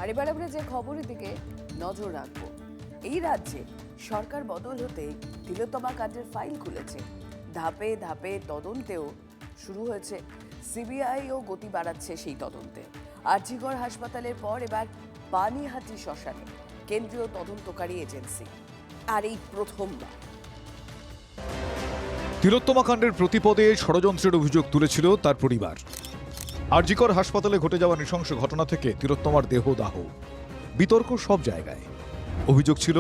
আর এবার আমরা যে খবরের দিকে নজর রাখবো, এই রাজ্যে সরকার বদল হতে তিলোত্তমা কাণ্ডের ফাইল খুলেছে। ধাপে ধাপে তদন্তেও শুরু হয়েছে। সিবিআইও গতি বাড়াচ্ছে সেই তদন্তে। আরজিকর হাসপাতালের পর এবার পানিহাটি শ্মশানে কেন্দ্রীয় তদন্তকারী এজেন্সি। আর এই প্রথমবার তিলোত্তমা কাণ্ডের প্রতিপদে ষড়যন্ত্রের অভিযোগ তুলেছিল তার পরিবার। আরজিকর হাসপাতালে ঘটে যাওয়া নৃশংস ঘটনা থেকে তিলোত্তমার দেহদাহ, বিতর্ক সব জায়গায়। অভিযোগ ছিল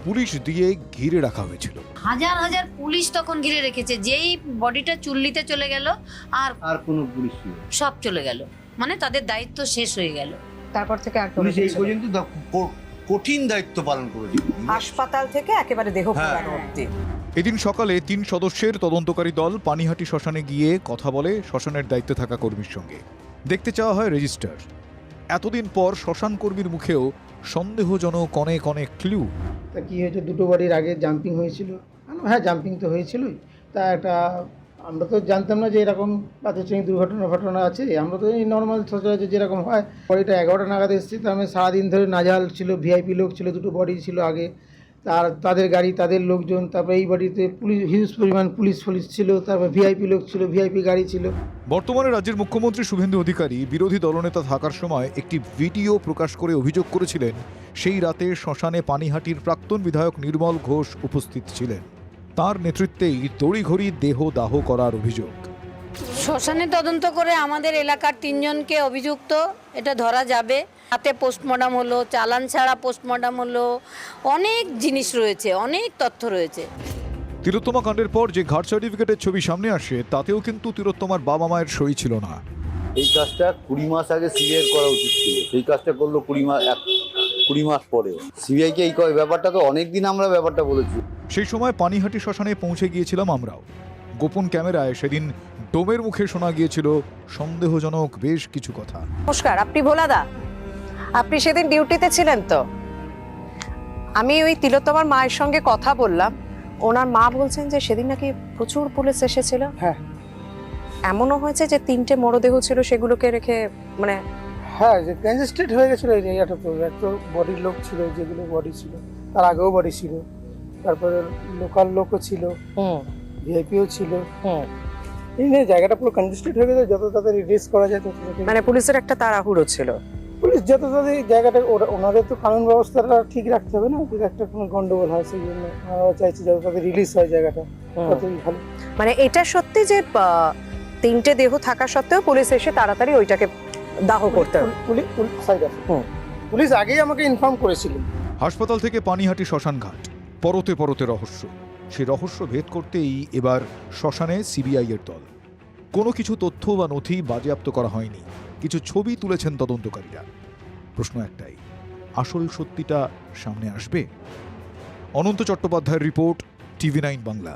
পুলিশ দিয়ে ঘিরে রাখা হয়েছিল। হাজার হাজার পুলিশ তখন ঘিরে রেখেছে, যেই বডিটা চুল্লিতে চলে গেল আর কোনো পুলিশ সব চলে গেল, মানে তাদের দায়িত্ব শেষ হয়ে গেল। তারপর থেকে আর পুলিশ এই পর্যন্ত কঠিন দায়িত্ব পালন করেছে, হাসপাতাল থেকে একেবারে দেহ পোড়ানো অবধি। এদিন সকালে 3 সদস্যের তদন্তকারী দল পানিহাটি শ্মশানে গিয়ে কথা বলে শ্মশানের দায়িত্বে থাকা কর্মীর সঙ্গে। দেখতে চাওয়া হয় রেজিস্টার। এতদিন পর শ্মশান কর্মীর মুখেও সন্দেহজনক অনেক অনেক ক্লু। তা কী হয়েছে, দুটো বাড়ির আগে জাম্পিং হয়েছিল। হ্যাঁ, জাম্পিং তো হয়েছিলই। তা একটা আমরা তো জানতাম না যে এরকম প্রাতিষ্ঠানিক ঘটনা আছে। আমরা তো এই নর্মাল সচরাচর যেরকম হয়। বডিটা 11টা নাগাদ এসেছি, তার মানে সারাদিন ধরে নাজাল ছিল, ভিআইপি লোক ছিল, দুটো বডি ছিল আগে, তাদের গাড়ি, তাদের লোকজন। তারপরে এই বাড়িতে পুলিশ, হিউজ পরিমাণ পুলিশ ছিল, তারপর ভিআইপি লোক ছিল, ভিআইপি গাড়ি ছিল। বর্তমানে রাজ্যের মুখ্যমন্ত্রী শুভেন্দু অধিকারী বিরোধী দলনেতা থাকার সময় একটি ভিডিও প্রকাশ করে অভিযোগ করেছিলেন সেই রাতে শ্মশানে পানিহাটির প্রাক্তন বিধায়ক নির্মল ঘোষ উপস্থিত ছিলেন। তার নেতৃত্বেই তড়িঘড়ি দেহ দাহ করার অভিযোগ। শ্মশানে তদন্ত করে আমাদের এলাকার 3 জনকে অভিযুক্ত এটা ধরা যাবে। হাতে পোস্টমর্টম হলো, চালান ছাড়া পোস্টমর্টম হলো, অনেক জিনিস রয়েছে, অনেক তথ্য রয়েছে। তিলোত্তমা কাণ্ডের পর যে ঘাট সার্টিফিকেটের ছবি সামনে আসে তাতেও কিন্তু তিলোত্তমার বাবা মায়ের সই ছিল না। এই কাজটা 20 মাস আগে সিবিআই করা উচিত ছিল, সেই কাজটা করলো 20 মাস পরে। সিবিআইকে এই ব্যাপারটা তো অনেকদিন আমরা ব্যাপারটা বলেছি। সেই সময় পানিহাটি শ্মশানে পৌঁছে গিয়েছিলাম আমরাও। গোপন ক্যামেরায় সেদিন ডোমের মুখে শোনা গিয়েছিল সন্দেহজনক বেশ কিছু কথা। নমস্কার, আপনি ভোলাদা, আপনি সেদিন ডিউটিতে ছিলেন তো? আমি ওই তিলোত্তমার মায়ের সঙ্গে কথা বললাম। ওনার মা বলছেন যে সেদিন নাকি প্রচুর পুলিশ এসেছিল। হ্যাঁ, এমনও হয়েছে যে 3টে মরদেহ ছিল, সেগুলোকে রেখে মানে হ্যাঁ, যে কনজেস্টেড হয়ে গেছিলো এই জায়গাটা। তো একটা বডির লোক ছিল, যেগুলো বডি ছিল, তার আগেও বডি ছিল, তারপরে লোকাল লোকও ছিল, ভিআইপিও ছিল। এই নিয়ে জায়গাটা পুরো কনজেস্টেড হয়ে গেছে। যত তাড়াতাড়ি রিলিজ করা যায় তত তাড়াতাড়ি, মানে পুলিশের একটা তাড়াহুড়ো ছিল। পুলিশ যত তাড়াতাড়ি জায়গাটা, ওনাদের তো কানুন ব্যবস্থাটা ঠিক রাখতে হবে না, যদি একটা কোনো গন্ডগোল হয় সেই জন্য আমরা চাইছি যত তাড়াতাড়ি রিলিজ হয় জায়গাটা ততই ভালো। মানে এটা সত্যি যে 3টে দেহ থাকা সত্ত্বেও পুলিশ এসে তাড়াতাড়ি ওইটাকে দাহ করতে হবে। পুলিশ আগেই আমাকে ইনফর্ম করেছিল। হাসপাতাল থেকে পানিহাটি শ্মশান ঘাট, পরতে পরতে রহস্য। সেই রহস্য ভেদ করতেই এবার শ্মশানে সিবিআই এর দল। কোনো কিছু তথ্য বা নথি বাজেয়াপ্ত করা হয়নি, কিছু ছবি তুলেছেন তদন্তকারীরা। প্রশ্ন একটাই, আসল সত্যিটা সামনে আসবে? অনন্ত চট্টোপাধ্যায়ের রিপোর্ট, TV9 বাংলা।